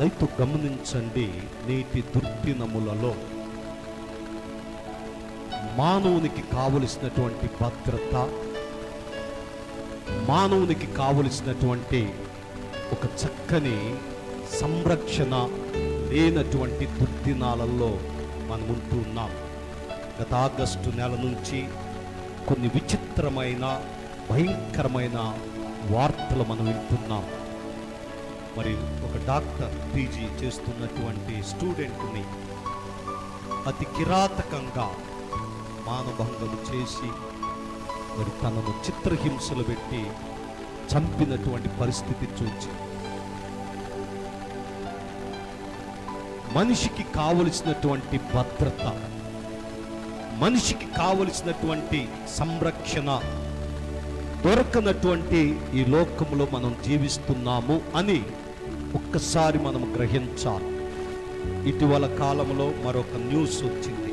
దయతో గమనించండి, నేటి దుర్దినములలో మానవునికి కావలసినటువంటి భద్రత, మానవునికి కావలసినటువంటి ఒక చక్కని సంరక్షణ లేనటువంటి దుర్దినాలలో మనం ఉంటూ ఉన్నాం. గత ఆగస్టు నెల నుంచి కొన్ని విచిత్రమైన భయంకరమైన వార్తలు మనం వింటున్నాం. మరి ఒక డాక్టర్ పీజీ చేస్తున్నటువంటి స్టూడెంట్ని అతి కిరాతకంగా మానభంగం చేసి మరి తనను చిత్రహింసలు పెట్టి చంపినటువంటి పరిస్థితి చూచి మనిషికి కావలసినటువంటి భద్రత, మనిషికి కావలసినటువంటి సంరక్షణ దొరకనటువంటి ఈ లోకంలో మనం జీవిస్తున్నాము అని ఒక్కసారి మనం గ్రహించాలి. ఇటీవల కాలంలో మరొక న్యూస్ వచ్చింది.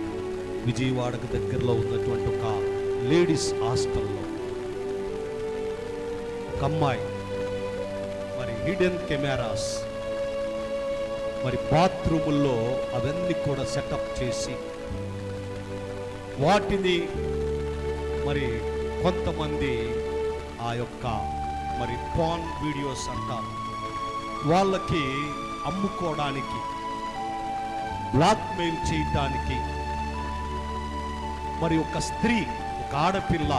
విజయవాడకు దగ్గరలో ఉన్నటువంటి ఒక లేడీస్ హాస్టల్లో ఒక అమ్మాయి మరి హిడెన్ కెమెరాస్ మరి బాత్రూముల్లో అవన్నీ కూడా సెటప్ చేసి వాటిని మరి కొంతమంది ఆ యొక్క మరి పాన్ వీడియోస్ అంటారు, వాళ్ళకి అమ్ముకోవడానికి, బ్లాక్మెయిల్ చేయటానికి మరి ఒక స్త్రీ, ఒక ఆడపిల్ల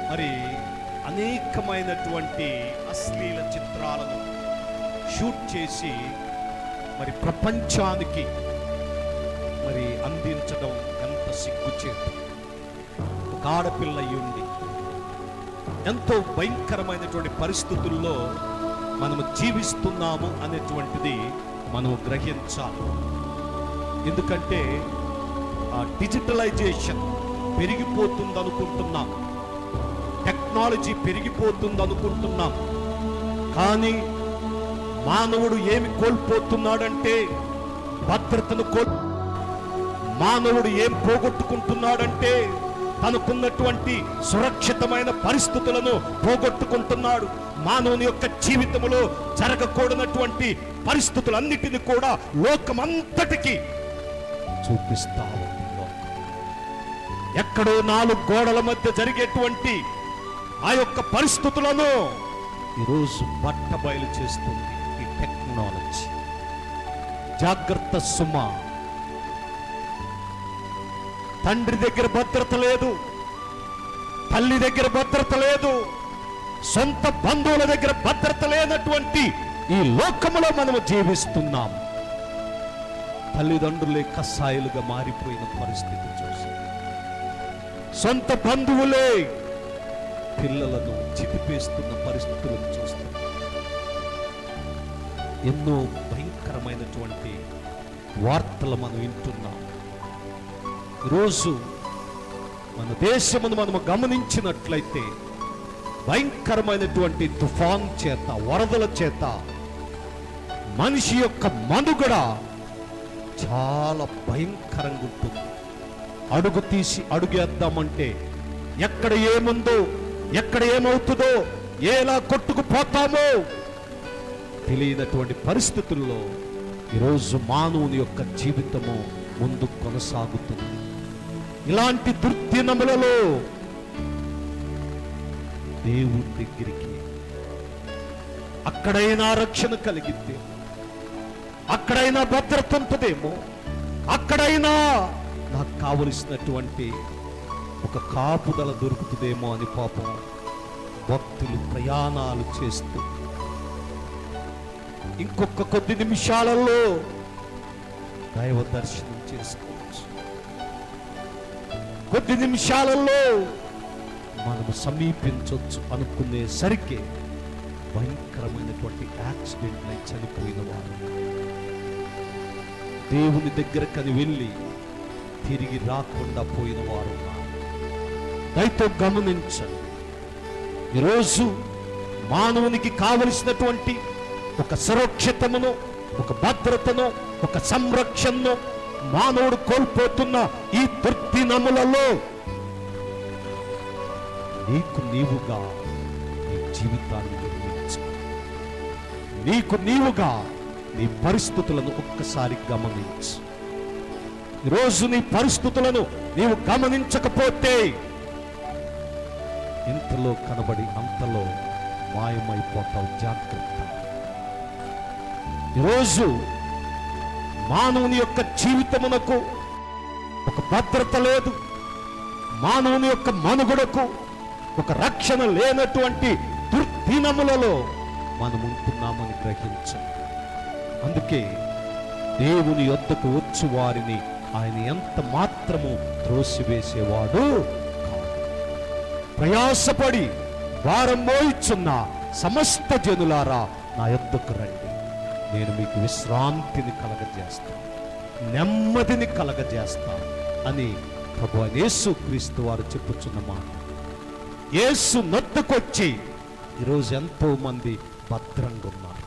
మరి అనేకమైనటువంటి అశ్లీల చిత్రాలను షూట్ చేసి మరి ప్రపంచానికి మరి అందించడం ఎంత సిగ్గుచేటు. ఒక ఆడపిల్ల అయ్యుండి ఎంతో భయంకరమైనటువంటి పరిస్థితుల్లో మనము జీవిస్తున్నాము అనేటువంటిది మనం గ్రహించాలి. ఎందుకంటే ఆ డిజిటలైజేషన్ పెరిగిపోతుంది అనుకుంటున్నాం, టెక్నాలజీ పెరిగిపోతుంది అనుకుంటున్నాం. కానీ మానవుడు ఏమి కోల్పోతున్నాడంటే భద్రతను మానవుడు ఏం పోగొట్టుకుంటున్నాడంటే తనకున్నటువంటి సురక్షితమైన పరిస్థితులను పోగొట్టుకుంటున్నాడు. మానవుని యొక్క జీవితంలో జరగకూడనటువంటి పరిస్థితులన్నిటిని కూడా లోకమంతటికి చూపిస్తా ఉంది. ఎక్కడో 4 గోడల మధ్య జరిగేటువంటి ఆ యొక్క పరిస్థితులను ఈరోజు బట్టబయలు చేస్తుంది ఈ టెక్నాలజీ. జాగ్రత్త సుమా. తండ్రి దగ్గర భద్రత లేదు, తల్లి దగ్గర భద్రత లేదు, సొంత బంధువుల దగ్గర భద్రత లేనటువంటి ఈ లోకములో మనము జీవిస్తున్నాం. తల్లిదండ్రులే కసాయిలుగా మారిపోయిన పరిస్థితి చూసి, సొంత బంధువులే పిల్లలను చితిపేస్తున్న పరిస్థితులను చూస్తున్నాం. ఎన్నో భయంకరమైనటువంటి వార్తలు మనం వింటున్నాం. ఈరోజు మన దేశమును మనము గమనించినట్లయితే భయంకరమైనటువంటి తుఫాన్ చేత, వరదల చేత మనిషి యొక్క మనుగడ చాలా భయంకరంగా ఉంటుంది. అడుగు తీసి అడుగేద్దామంటే ఎక్కడ ఏముందో, ఎక్కడ ఏమవుతుందో, ఎలా కొట్టుకుపోతామో తెలియనటువంటి పరిస్థితుల్లో ఈరోజు మానవుని యొక్క జీవితము ముందు కొనసాగుతుంది. ఇలాంటి దుర్దినములలో దేవుని దగ్గరికి అక్కడైనా రక్షణ కలిగిద్దేమో, అక్కడైనా భద్రత ఉంటుందేమో, అక్కడైనా నాకు కావలసినటువంటి ఒక కాపుదల దొరుకుతుందేమో అని పాపం భక్తులు ప్రయాణాలు చేస్తూ ఇంకొక కొద్ది నిమిషాలలో దైవ దర్శనం చేసుకోవచ్చు. కొద్ది నిమిషాలలో మనము సమీపించవచ్చు అనుకునేసరికి భయంకరమైనటువంటి యాక్సిడెంట్ అయి చనిపోయిన వారు, దేవుని దగ్గరకని వెళ్ళి తిరిగి రాకుండా పోయిన వారు ఉన్నారు. దయతో గమనించండి, ఈరోజు మానవునికి కావలసినటువంటి ఒక సురక్షితమును, ఒక భద్రతను, ఒక సంరక్షణను మానవుడు కోల్పోతున్న ఈ దుర్దినములలో నీకు నీవుగా నీ జీవితాన్ని నిర్మించు. నీకు నీవుగా నీ పరిస్థితులను ఒక్కసారి గమనించు. ఈరోజు నీ పరిస్థితులను నీవు గమనించకపోతే ఇంతలో కనబడి అంతలో మాయమైపోతావు. జాగ్రత్త. ఈరోజు మానవుని యొక్క జీవితమునకు ఒక భద్రత లేదు. మానవుని యొక్క మనుగడకు ఒక రక్షణ లేనటువంటి దుర్దినములలో మనం ఉంటున్నామని గ్రహించం. అందుకే దేవుని యొద్దకు వచ్చు వారిని ఆయన ఎంత మాత్రము త్రోసివేసేవాడు కాదు. ప్రయాసపడి భారం మోయిచున్న సమస్త జనులారా నా యొద్దకు రండి, నేను మీకు విశ్రాంతిని కలగజేస్తాను, నెమ్మదిని కలగజేస్తాను అని ప్రభువైన యేసు క్రీస్తు వారు చెప్పుచున్న మాట. యేసు నొద్దకొచ్చి ఈరోజు ఎంతో మంది భద్రంగా ఉన్నారు.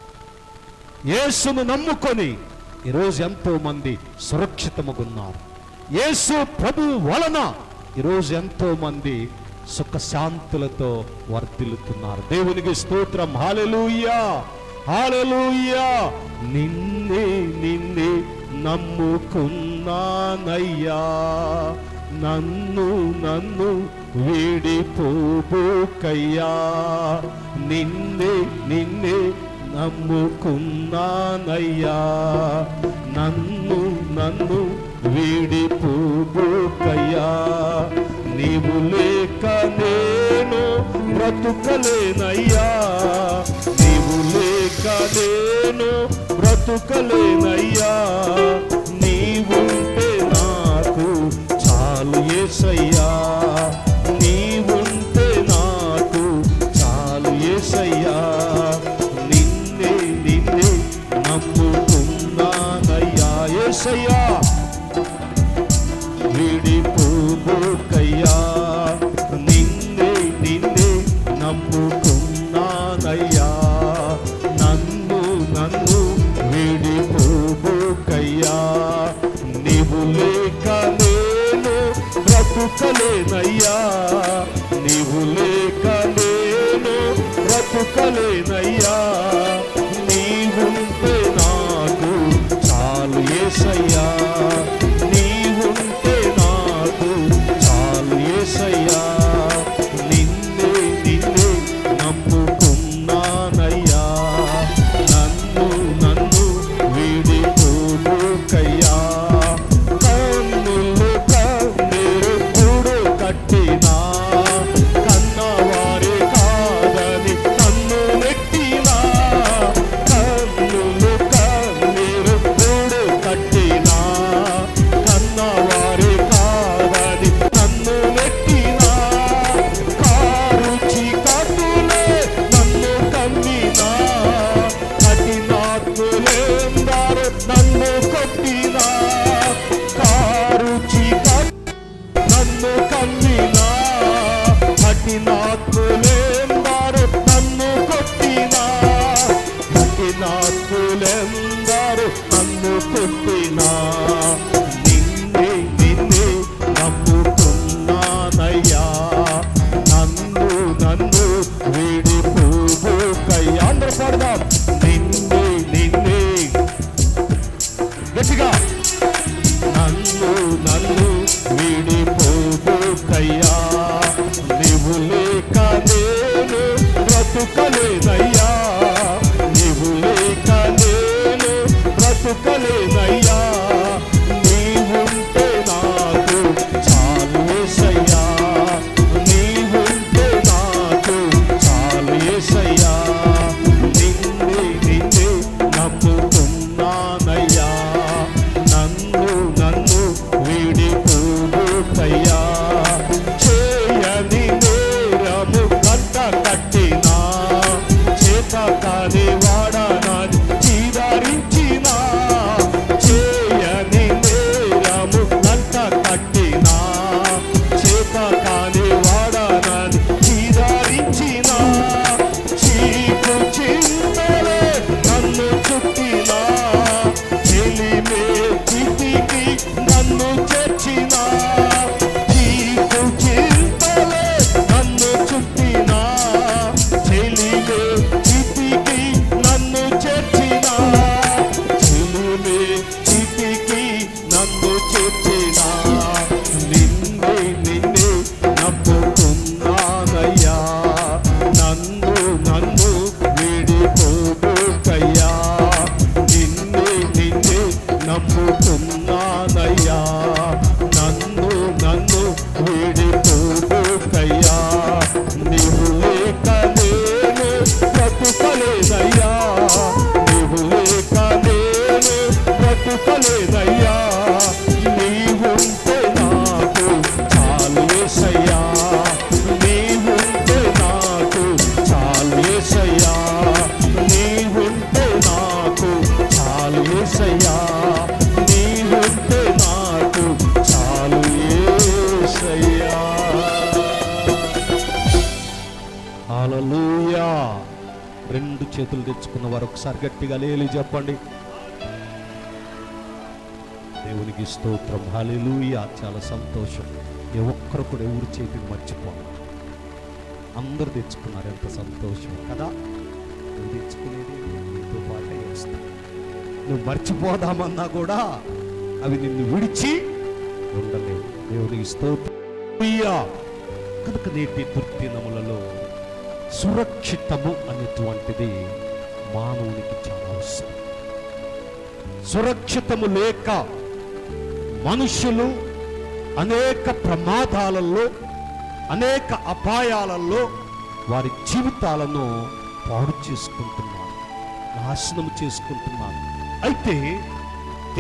యేసును నమ్ముకొని ఈరోజు ఎంతో మంది సురక్షితముగా ఉన్నారు. యేసు ప్రభువు వలన ఈరోజు ఎంతో మంది సుఖశాంతులతో వర్ధిల్లుతున్నారు. దేవునికి స్తోత్రం. హల్లెలూయా, హల్లెలూయా. నిన్నే నిన్నే నమ్ముకున్నానయ్యా, నన్ను నన్ను వీడిపోబోకయ్యా. నిన్నే నిన్నే నమ్ముకున్నానయ్యా, నన్ను నన్ను వీడిపోబోకయ్యా. నీవు లేక నేను బ్రతుకలేనయ్యా, నీవు లేక నేను బ్రతుకలేనయ్యా. నీవుంటే నాకు చాలు యేసయ్యా, నీవుంటే నాకు చాలు యేసయ్యా. నిన్నే నిన్నే నమ్ముకున్నానయ్యా యేసయ్యా, వీడిపోబోకయ్యా. నిన్నే నిన్నే నమ్ముకున్నానయ్యా, నన్ను నన్ను వీడిపోబోకయ్యా. నీవు లేక నేను బ్రతుకలేనయ్యా, నీవు లేక నేను బ్రతుకలేనయ్యా. నీవుంటే నాకు చాలు యేసయ్యా, నీవుంటే నాకు చాలు యేసయ్యా. నిన్నే నిన్నే నమ్ముకున్నానయ్యా, నన్ను నన్ను వీడిపోబోకయ్యా. కన్నులు కన్నీరు కూడు కట్టినా, కన్నవారే కాదని నన్ను నెట్టినా. కన్నులు కన్నీరు కూడు కట్టినా, కన్నవారే కాదని నన్ను నెట్టినా. కారుచి కట్టులే నన్ను కమ్మినా, కఠినాత్ములెందరూ నన్ను కొట్టినా. కారుచి నన్ను కమ్మినా, కఠినాత్ములెందరూ నన్ను కొట్టినా. కఠినాత్ములెందరూ నన్ను కొట్టినా. నిన్నే నిన్నే నమ్ముకున్నానయ్యా, నన్ను నన్ను వీడిపోబోకయ్యా. అందరూ పాడదాం. నిన్నే నిన్నే గట్టిగా, నన్ను నన్ను వీడిపోబోకయ్యా. నీవు లేక నేను బ్రతుకలేనయ్యా, నీవు లేక నేను బ్రతుకలేనయ్యా. నీవుంటే నాకు చాలు యేసయ్యా, నీవుంటే నాకు చాలు యేసయ్యా. నిన్నే నిన్నే నమ్ముకున్నానయ్యా, నన్ను నన్ను వీడిపోబోకయ్యా. చేయని నేరము కంట కట్టినా, చేత కాని వాడనాన్ని చీదరించినా. చేయని నేరము కంట కట్టినా, చేత కాని వాడనాన్ని చీదరించినా. చీకు చింతలే నన్ను చుట్టినా, చెలిమే చితికి నన్ను చేర్చినా. చీకు చింతలే నన్ను చుట్టినా, చెలిమే చితికి నన్ను చేర్చినా. చేతులు తెచ్చుకున్న వారు ఒకసారి గట్టిగా లేలి చెప్పండి. దేవునికి స్తోత్రం, హల్లెలూయా. చాలా సంతోషం. ఏ ఒక్కరు కూడా ఎవరి చేతిని మర్చిపోవాలి. అందరూ తెచ్చుకున్నారు, ఎంత సంతోషం కదా. నువ్వు తెచ్చుకునేది నీతో పాటే చేస్తా. నువ్వు మర్చిపోదామన్నా కూడా అవి నిన్ను విడిచి ఉండలేవు. దేవునికి స్తోత్రం. కనుక నేటి దుర్దినములలో సురక్షితము అనేటువంటిది మానవునికి చాలా అవసరం. సురక్షితము లేక మనుషులు అనేక ప్రమాదాలలో, అనేక అపాయాలలో వారి జీవితాలను పాడు చేసుకుంటున్నారు, నాశనం చేసుకుంటున్నారు. అయితే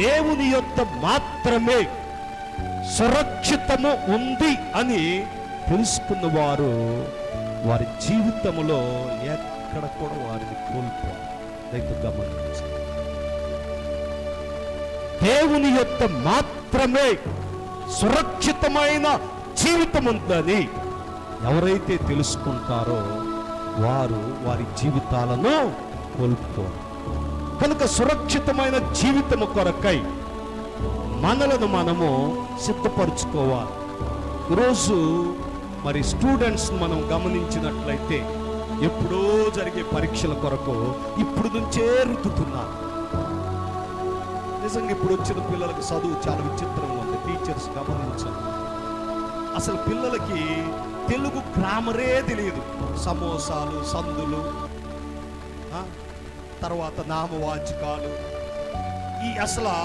దేవుని యొద్ద మాత్రమే సురక్షితము ఉంది అని తెలుసుకున్న వారు వారి జీవితంలో ఎక్కడ కూడా వారిని కోల్పోరు. దయతో గమనించండి. దేవుని యొద్ద మాత్రమే సురక్షితమైన జీవితం ఉందని ఎవరైతే తెలుసుకుంటారో వారు వారి జీవితాలను కోల్పోరు. కనుక సురక్షితమైన జీవితము కొరకై మనలను మనము సిద్ధపరచుకోవాలి. ఈరోజు మరి స్టూడెంట్స్ మనం గమనించినట్లయితే ఎప్పుడో జరిగే పరీక్షల కొరకు ఇప్పుడు నుంచే రుద్దుతున్నారు. నిజంగా ఇప్పుడు వచ్చిన పిల్లలకు చదువు చాలా విచిత్రంగా ఉంది. టీచర్స్ గమనించండి, అసలు పిల్లలకి తెలుగు గ్రామరే తెలియదు. సమోసాలు, సందులు, తర్వాత నామవాచకాలు, ఈ అసలు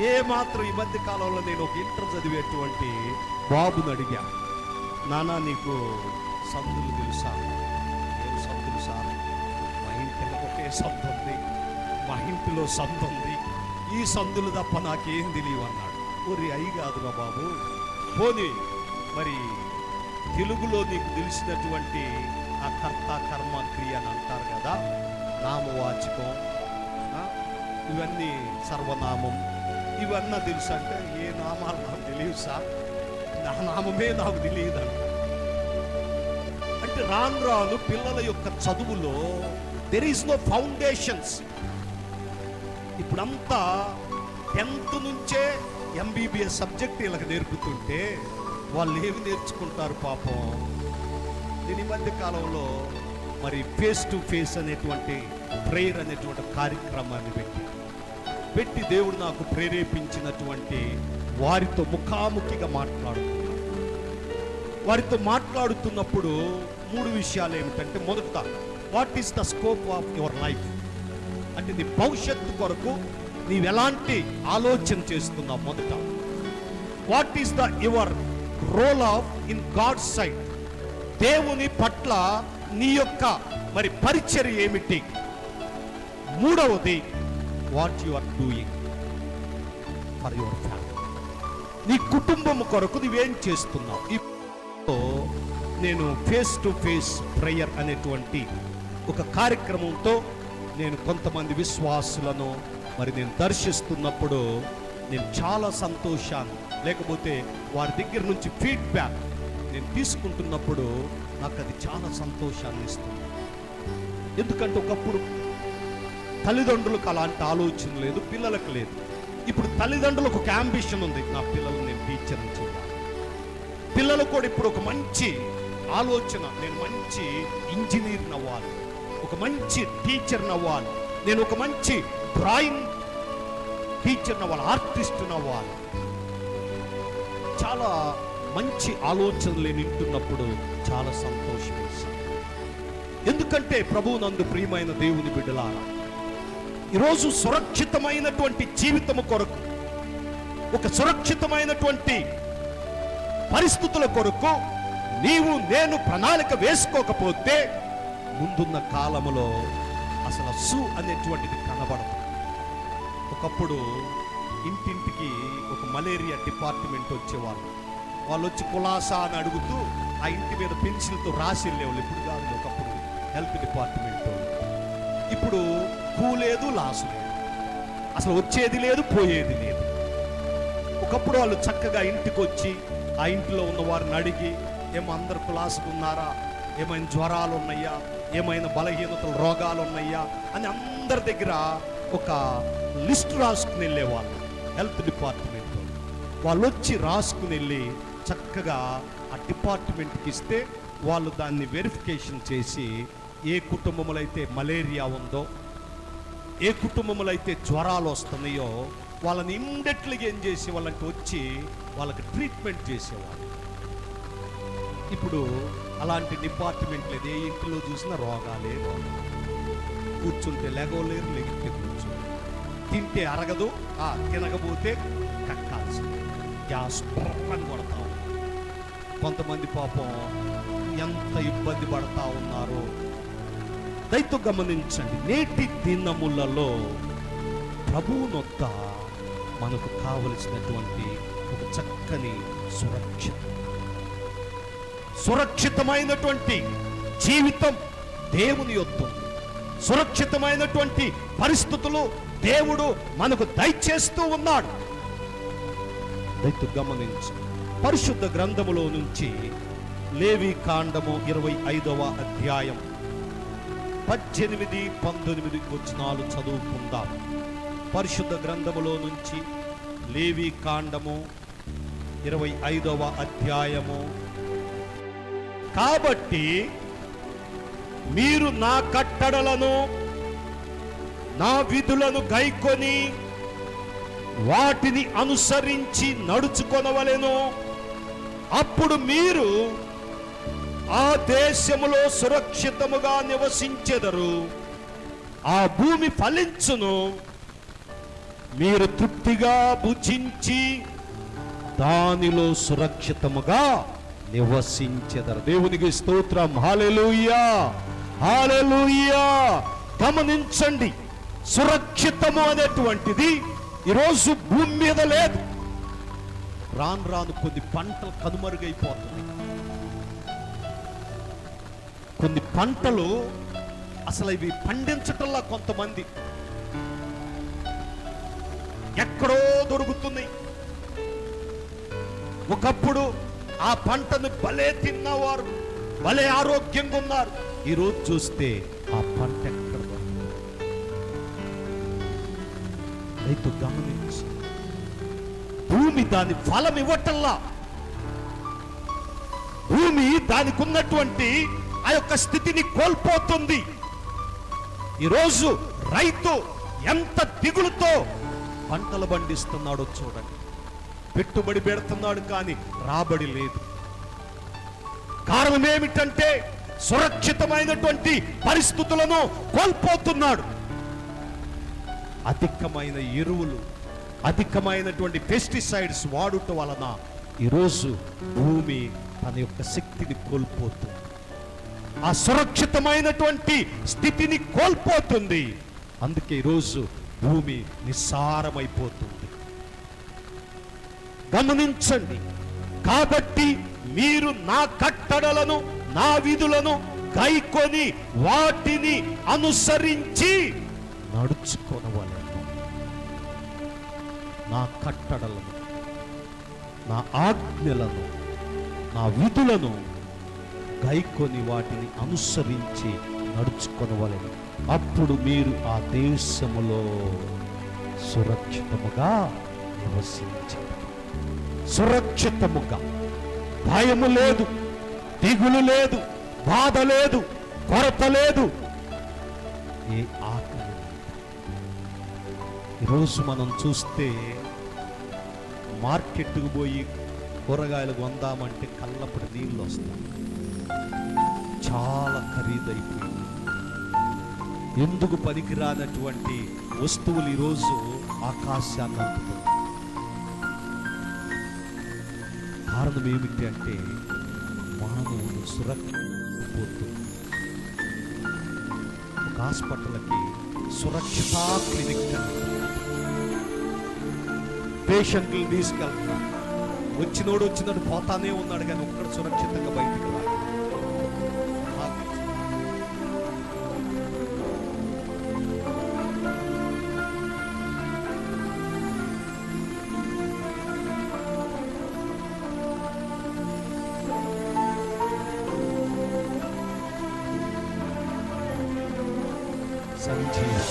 ఏ మాత్రం. ఈ మధ్య కాలంలో నేను ఒక ఇంటర్ చదివేటువంటి బాబుని అడిగా, నానా నీకు సందులు తెలుసా? ఏం సందులు సార్? మా ఇంటిలో ఒకే సందు ఉంది, మా ఇంటిలో సందు ఉంది, ఈ సందులు తప్ప నాకేం తెలియవు అన్నాడు. ఒరి అయి కాదురా బాబు, పోనీ మరి తెలుగులో నీకు తెలిసినటువంటి ఆ కర్త కర్మ క్రియ అని అంటారు కదా, నామవాచకం, ఇవన్నీ సర్వనామం, ఇవన్నీ తెలుసు అంటే, ఏ నామాలు నాకు తెలియదు సార్, నా నామమే నాకు తెలియదు అంటే రాను రాను పిల్లల యొక్క చదువులో దెర్ ఈస్ నో ఫౌండేషన్స్. ఇప్పుడంతా 10th నుంచే MBBS సబ్జెక్ట్ వీళ్ళకి నేర్పుతుంటే వాళ్ళు ఏమి నేర్చుకుంటారు పాపం. దీని మధ్య కాలంలో మరి ఫేస్ టు ఫేస్ అనేటువంటి ప్రేయర్ అనేటువంటి కార్యక్రమాన్ని పెట్టి దేవుడు నాకు ప్రేరేపించినటువంటి వారితో ముఖాముఖిగా వారితో మాట్లాడుతున్నప్పుడు 3 విషయాలు ఏమిటంటే, మొదట what is the scope of your life అంటే నీ భవిష్యత్తు కొరకు నీవు ఎలాంటి ఆలోచన చేస్తున్నావు. మొదట what is the your role of in God sight, దేవుని పట్ల నీ యొక్క మరి పరిచర్య ఏమిటి. మూడవది what you are doing for your family, నీ కుటుంబం కొరకు నువ్వేం చేస్తున్నావు. ఇప్పుడు నేను ఫేస్ టు ఫేస్ ప్రేయర్ అనేటువంటి ఒక కార్యక్రమంతో నేను కొంతమంది విశ్వాసులను మరి నేను దర్శిస్తున్నప్పుడు నేను చాలా సంతోషాన్ని, లేకపోతే వారి దగ్గర నుంచి ఫీడ్బ్యాక్ నేను తీసుకుంటున్నప్పుడు నాకు అది చాలా సంతోషాన్ని ఇస్తుంది. ఎందుకంటే ఒకప్పుడు తల్లిదండ్రులకు అలాంటి ఆలోచన లేదు, పిల్లలకు లేదు. ఇప్పుడు తల్లిదండ్రులకు ఒక అంబిషన్ ఉంది, నా పిల్లలు నేను టీచర్ని చేయాలి. పిల్లలు కూడా ఇప్పుడు ఒక మంచి ఆలోచన, నేను మంచి ఇంజనీర్ని అవ్వాలి, ఒక మంచి టీచర్ని అవ్వాలి, నేను ఒక మంచి డ్రాయింగ్ టీచర్ని అవ్వాలి, ఆర్టిస్ట్ని అవ్వాలి. చాలా మంచి ఆలోచనలు నేను వింటున్నప్పుడు చాలా సంతోషం వేసింది. ఎందుకంటే ప్రభువునందు ప్రియమైన దేవుని బిడ్డలారా, ఈరోజు సురక్షితమైనటువంటి జీవితము కొరకు, ఒక సురక్షితమైనటువంటి పరిస్థితుల కొరకు నీవు నేను ప్రణాళిక వేసుకోకపోతే ముందున్న కాలములో అసలు అనేటువంటిది కనబడదు. ఒకప్పుడు ఇంటింటికి ఒక మలేరియా డిపార్ట్మెంట్ వచ్చేవాళ్ళు. వాళ్ళు వచ్చి కులాసా అని అడుగుతూ ఆ ఇంటి మీద పెన్సిల్తో రాసి వెళ్ళేవాళ్ళు. ఇప్పుడు కాదు, ఒకప్పుడు హెల్త్ డిపార్ట్మెంట్. ఇప్పుడు కూ లేదు, లాసు లేదు, అసలు వచ్చేది లేదు, పోయేది లేదు. ఒకప్పుడు వాళ్ళు చక్కగా ఇంటికి వచ్చి ఆ ఇంటిలో ఉన్న వారిని అడిగి, ఏమో అందరు కులాసుకున్నారా, ఏమైనా జ్వరాలు ఉన్నాయా, ఏమైనా బలహీనతలు, రోగాలు ఉన్నాయా అని అందరి దగ్గర ఒక లిస్ట్ రాసుకుని వెళ్ళేవాళ్ళు. హెల్త్ డిపార్ట్మెంట్ వాళ్ళు వచ్చి రాసుకుని వెళ్ళి చక్కగా ఆ డిపార్ట్మెంట్కి ఇస్తే వాళ్ళు దాన్ని వెరిఫికేషన్ చేసి ఏ కుటుంబంలో అయితే మలేరియా ఉందో, ఏ కుటుంబంలో అయితే జ్వరాలు వస్తున్నాయో వాళ్ళని ఇమ్మీడియట్లీగా ఏం చేసి వాళ్ళకి వచ్చి వాళ్ళకి ట్రీట్మెంట్ చేసేవాళ్ళు. ఇప్పుడు అలాంటి డిపార్ట్మెంట్ లేదు. ఏ ఇంట్లో చూసినా రోగాలే రోగాలు. కూర్చుంటే లెగవలేరు, లెగితే కూర్చోలేరు. తింటే అరగదు, తినకపోతే కక్కాల్సింది. గ్యాస్ అని కొడతా ఉన్నారు. కొంతమంది పాపం ఎంత ఇబ్బంది పడతా ఉన్నారో దయతో గమనించండి. నేటి దినములలో ప్రభువునొద్ద మనకు కావలసినటువంటి ఒక చక్కని సురక్షితమైనటువంటి జీవితం దేవుని యొద్ద ఉంది. సురక్షితమైనటువంటి పరిస్థితులు దేవుడు మనకు దయచేస్తూ ఉన్నాడు. దయతో గమనించు. పరిశుద్ధ గ్రంథములో నుంచి లేవి కాండము 25వ అధ్యాయం 18, 19 వచనాలు చదువుకుందాం. పరిశుద్ధ గ్రంథములో నుంచి లేవి కాండము 25వ అధ్యాయము. కాబట్టి మీరు నా కట్టడలను, నా విధులను గైకొని వాటిని అనుసరించి నడుచుకొనవలెను. అప్పుడు మీరు ఆ దేశములో సురక్షితముగా నివసించెదరు. ఆ భూమి ఫలించును. మీరు తృప్తిగా భుజించి దానిలో సురక్షితముగా నివసించెదరు. దేవునికి స్తోత్రం. హల్లెలూయా, హల్లెలూయా. గమనించండి, సురక్షితము అనేటువంటిది ఈరోజు భూమి మీద లేదు. రాను రాను కొన్ని పంటలు కనుమరుగైపోతుంది. కొన్ని పంటలు అసలు ఇవి పండించటంలా కొంతమంది ఎక్కడో దొరుకుతున్నాయి. ఒకప్పుడు ఆ పంటను భలే తిన్నవారు, భలే ఆరోగ్యంగా ఉన్నారు. ఈరోజు చూస్తే ఆ పంట ఎక్కడ రైతు గమనించి, భూమి దాని ఫలం ఇవ్వటల్లా, భూమి దానికి ఉన్నటువంటి ఆ యొక్క స్థితిని కోల్పోతుంది. ఈరోజు రైతు ఎంత దిగులుతో పంటలు పండిస్తున్నాడో చూడండి. పెట్టుబడి పెడుతున్నాడు కానీ రాబడి లేదు. కారణం ఏమిటంటే సురక్షితమైనటువంటి పరిస్థితులను కోల్పోతున్నాడు. అధికమైన ఎరువులు, అధికమైనటువంటి పెస్టిసైడ్స్ వాడుట వలన ఈరోజు భూమి తన యొక్క శక్తిని కోల్పోతుంది. ఆ సురక్షితమైనటువంటి స్థితిని కోల్పోతుంది. అందుకే ఈరోజు భూమి నిస్సారమైపోతుంది. గమనించండి. కాబట్టి మీరు నా కట్టడలను, నా విధులను గైకొని వాటిని అనుసరించి నడుచుకొనవలెను. నా కట్టడలను, నా ఆజ్ఞలను, నా విధులను గైకొని వాటిని అనుసరించి నడుచుకొనవలెను. అప్పుడు మీరు ఆ దేశములో సురక్షితముగా నివసించారు. సురక్షితముగా, భయము లేదు, దిగులు లేదు, బాధ లేదు, కొరత లేదు, ఏ ఆకలి లేదు. ఈరోజు మనం చూస్తే మార్కెట్కు పోయి కూరగాయలు కొందామంటే కళ్ళప్పుడు నీళ్ళు వస్తాయి. చాలా ఖరీదైపోయింది. ఎందుకు పనికిరానటువంటి వస్తువులు ఈరోజు ఆకాశాన్ని అందుతుంది. కారణం ఏమిటి అంటే మానవుడు సురక్షిపోతుంది. ఒక హాస్పిటల్కి సురక్షిత క్లినిక్ పేషెంట్లు తీసుకెళ్తారు. వచ్చినోడు వచ్చినట్టు పోతానే ఉన్నాడు కానీ ఒక్కడు సురక్షితంగా బయటకు రా. జీవం.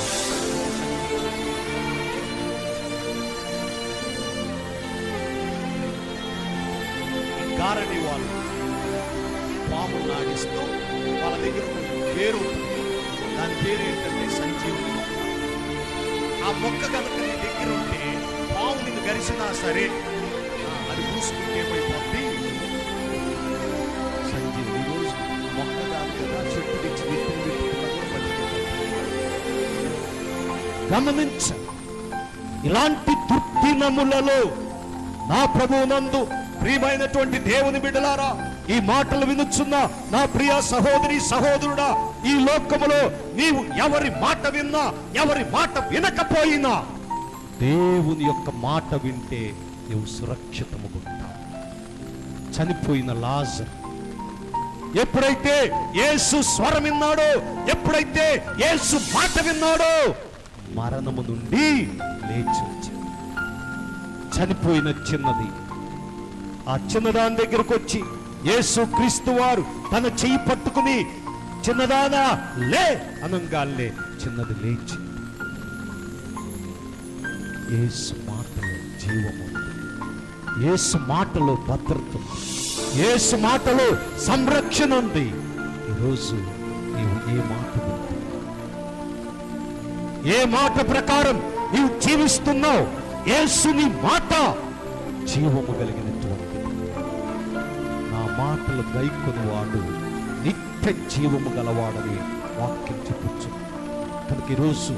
గారడి వాళ్ళు పాము నాడిస్తూ వాళ్ళ దగ్గర పేరు, దాని పేరు ఏంటంటే సంజీవుని మొక్క. ఆ మొక్క కనుక నీ దగ్గర ఉంటే పాము నిన్ను గరిసినా సరే అది పూసుకుంటే ఏమైపోద్ది? సంజీవుని. రోజు మొక్క కాదు కదా, చెట్టు తెచ్చి విత్తులు పెట్టుకున్నా కూడా గమనించ. ఇలాంటి దుర్దినములలో నా ప్రభువునందు ప్రియమైనటువంటి దేవుని బిడ్డలారా, ఈ మాటలు వినుచున్న నా ప్రియ సహోదరి సహోదరుడా, ఈ లోకములో నీవు ఎవరి మాట విన్నా, ఎవరి మాట వినకపోయినా దేవుని యొక్క మాట వింటే నీవు సురక్షితముగా ఉంటావు. చనిపోయిన లాజరు ఎప్పుడైతే యేసు స్వరం విన్నాడో, ఎప్పుడైతే యేసు మాట విన్నాడో, మరణము నుండి లేచి వచ్చింది. చనిపోయిన చిన్నది ఆ చిన్నదాని దగ్గరకు వచ్చి యేసు క్రీస్తు వారు తన చెయ్యి పట్టుకుని, చిన్నదానా లే అనంగాలే చిన్నది లేచి. యేసు మాటలో జీవము, యేసు మాటలో భద్రత, యేసు మాటలో సంరక్షణ ఉంది. ఈరోజు నీవు ఏ మాట వింటున్నావు? ఏ మాట ప్రకారం నీవు జీవిస్తున్నావు? యేసుని మాట జీవము కలిగినటువంటి, నా మాటలు గైకొని వాడు నిత్య జీవము గలవాడని వాక్యం చెప్పొచ్చు. కనుక ఈరోజు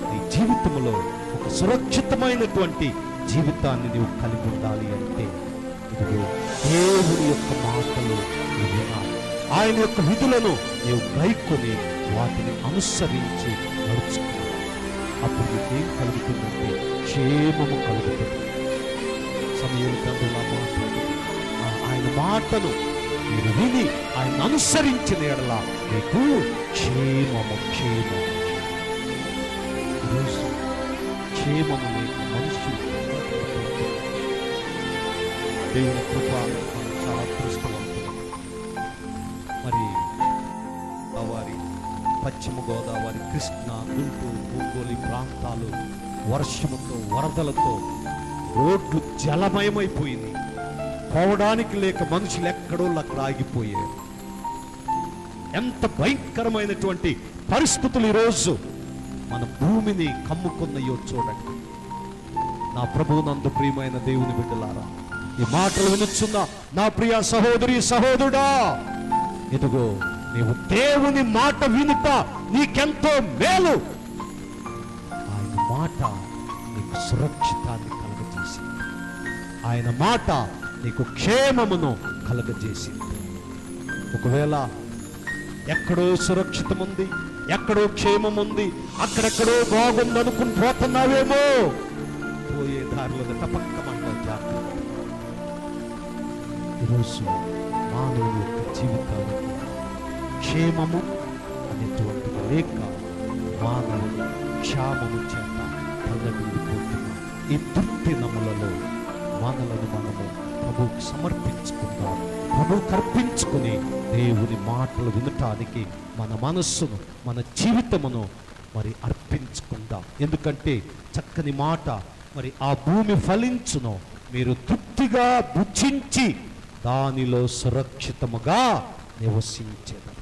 నీ జీవితంలో ఒక సురక్షితమైనటువంటి జీవితాన్ని నీవు కలిగి ఉండాలి అంటే ఇదిగో దేవుని యొక్క మాటలు నీవు వినాలి. ఆయన యొక్క విధులను నీవు గైకొని వాటిని అనుసరించి నడుచుకున్నావు. అప్పుడు నీకేం కలుగుతుందంటే క్షేమము కలుగుతుంది. సమయం కందులా మాట్లాడు, ఆయన మాటను మీరు విని ఆయన అనుసరించిన ఎడల మీకు క్షేమము. ఈరోజు క్షేమము లేక మనుషులు దేవుని కృప చాలా అదృష్టవంతులు. మరి గోదావరి, పశ్చిమ గోదావరి, కృష్ణా, గుంటూరు, ఒంగోలు ప్రాంతాలు వర్షముతో వరదలతో రోడ్లు జలమయమైపోయింది. పోవడానికి లేక మనుషులు ఎక్కడో అక్కడ ఆగిపోయారు. ఎంత భయంకరమైనటువంటి పరిస్థితులు ఈరోజు మన భూమిని కమ్ముకున్నాయో చూడండి. నా ప్రభువునందు ప్రియమైన దేవుని బిడ్డలారా, ఈ మాటలు వినుచున్న నా ప్రియ సహోదరి సహోదరుడా, ఇదిగో నీవు దేవుని మాట వినుట నీకెంతో మేలు. ఆయన మాట నీకు సురక్షితాన్ని కలగజేసింది. ఆయన మాట నీకు క్షేమమును కలగజేసింది. ఒకవేళ ఎక్కడో సురక్షితం ఉంది, ఎక్కడో క్షేమం ఉంది, అక్కడెక్కడో బాగుంది అనుకుని పోతున్నావేమో, పోయే దారిలో తపక్కమంటావు. జాగ్రత్త. ఈరోజు మానవుని యొక్క జీవితానికి క్షేమము అనేటువంటిది లేక మానవుని క్షామము చేత కళ్ళగిపోతున్న ఈ దుర్దినములలో మనలను మనము ప్రభువుకు సమర్పించుకుందాం. ప్రభువుకు అర్పించుకుని దేవుని మాటలు వినటానికి మన మనస్సును, మన జీవితమును మరి అర్పించుకుందాం. ఎందుకంటే చక్కని మాట మరి ఆ భూమి ఫలించును, మీరు తృప్తిగా భుజించి దానిలో సురక్షితముగా నివసించెదరు.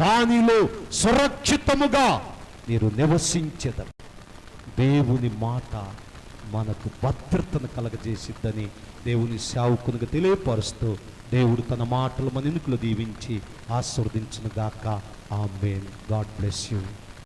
దానిలో సురక్షితముగా మీరు నివసించెదరు. దేవుని మాట మనకు భద్రతను కలగజేసిద్దని దేవుని సేవకునిగా తెలియపరుస్తూ దేవుడు తన మాటలు మన ఎన్నికలు దీవించి ఆశీర్వదించును గాక. ఆమేన్. God bless you.